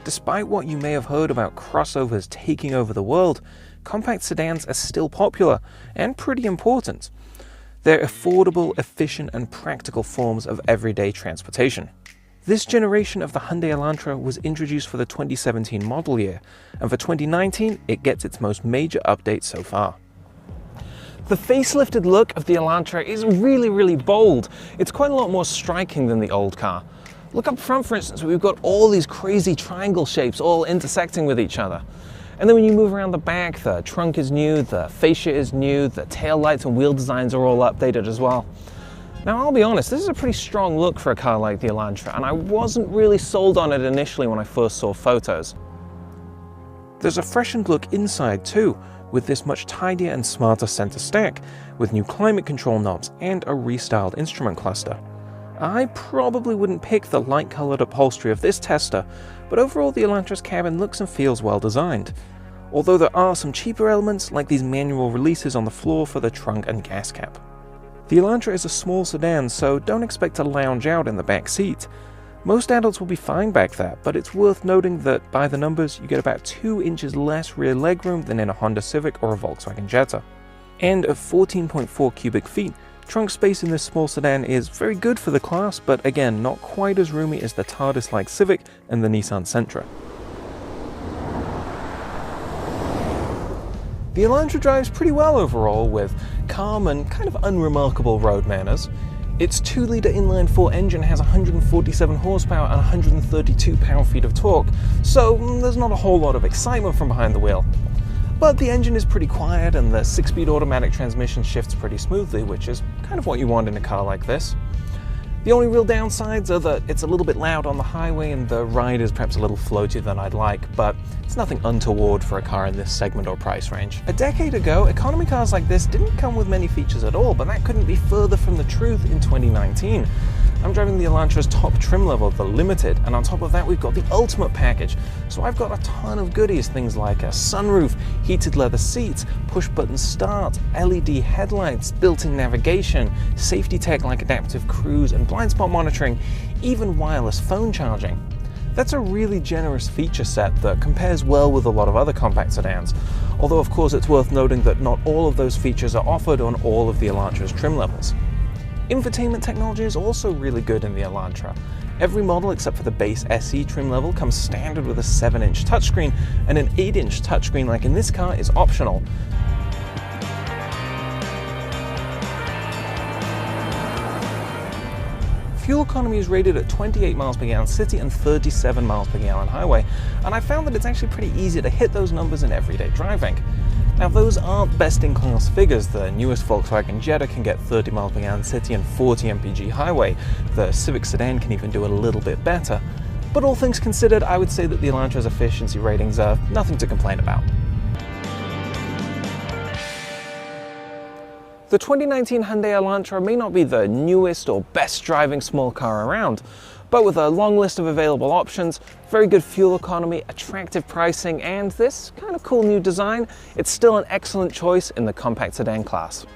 Despite what you may have heard about crossovers taking over the world, compact sedans are still popular and pretty important. They're affordable, efficient, and practical forms of everyday transportation. This generation of the Hyundai Elantra was introduced for the 2017 model year, and for 2019, it gets its most major update so far. The facelifted look of the Elantra is really bold. It's quite a lot more striking than the old car. Look up front, for instance, we've got all these crazy triangle shapes all intersecting with each other. And then when you move around the back, the trunk is new, the fascia is new, the tail lights and wheel designs are all updated as well. Now, I'll be honest, this is a pretty strong look for a car like the Elantra, and I wasn't really sold on it initially when I first saw photos. There's a freshened look inside too, with this much tidier and smarter center stack, with new climate control knobs and a restyled instrument cluster. I probably wouldn't pick the light-colored upholstery of this tester, but overall the Elantra's cabin looks and feels well designed. Although there are some cheaper elements, like these manual releases on the floor for the trunk and gas cap. The Elantra is a small sedan, so don't expect to lounge out in the back seat. Most adults will be fine back there, but it's worth noting that by the numbers, you get about 2 inches less rear legroom than in a Honda Civic or a Volkswagen Jetta. And at 14.4 cubic feet, trunk space in this small sedan is very good for the class, but again, not quite as roomy as the TARDIS-like Civic and the Nissan Sentra. The Elantra drives pretty well overall, with calm and kind of unremarkable road manners. Its 2-litre inline-4 engine has 147 horsepower and 132 pound-feet of torque, so there's not a whole lot of excitement from behind the wheel. But the engine is pretty quiet and the 6-speed automatic transmission shifts pretty smoothly, which is kind of what you want in a car like this. The only real downsides are that it's a little bit loud on the highway and the ride is perhaps a little floatier than I'd like, but it's nothing untoward for a car in this segment or price range. A decade ago, economy cars like this didn't come with many features at all, but that couldn't be further from the truth in 2019. I'm driving the Elantra's top trim level, the Limited, and on top of that we've got the Ultimate package. So I've got a ton of goodies, things like a sunroof, heated leather seats, push-button start, LED headlights, built-in navigation, safety tech like adaptive cruise and blind spot monitoring, even wireless phone charging. That's a really generous feature set that compares well with a lot of other compact sedans, although of course it's worth noting that not all of those features are offered on all of the Elantra's trim levels. Infotainment technology is also really good in the Elantra. Every model except for the base SE trim level comes standard with a 7-inch touchscreen, and an 8-inch touchscreen like in this car is optional. Fuel economy is rated at 28 miles per gallon city and 37 miles per gallon highway, and I found that it's actually pretty easy to hit those numbers in everyday driving. Now, those aren't best-in-class figures. The newest Volkswagen Jetta can get 30 miles per gallon city and 40 mpg highway. The Civic sedan can even do a little bit better. But all things considered, I would say that the Elantra's efficiency ratings are nothing to complain about. The 2019 Hyundai Elantra may not be the newest or best driving small car around, but with a long list of available options, very good fuel economy, attractive pricing, and this kind of cool new design, it's still an excellent choice in the compact sedan class.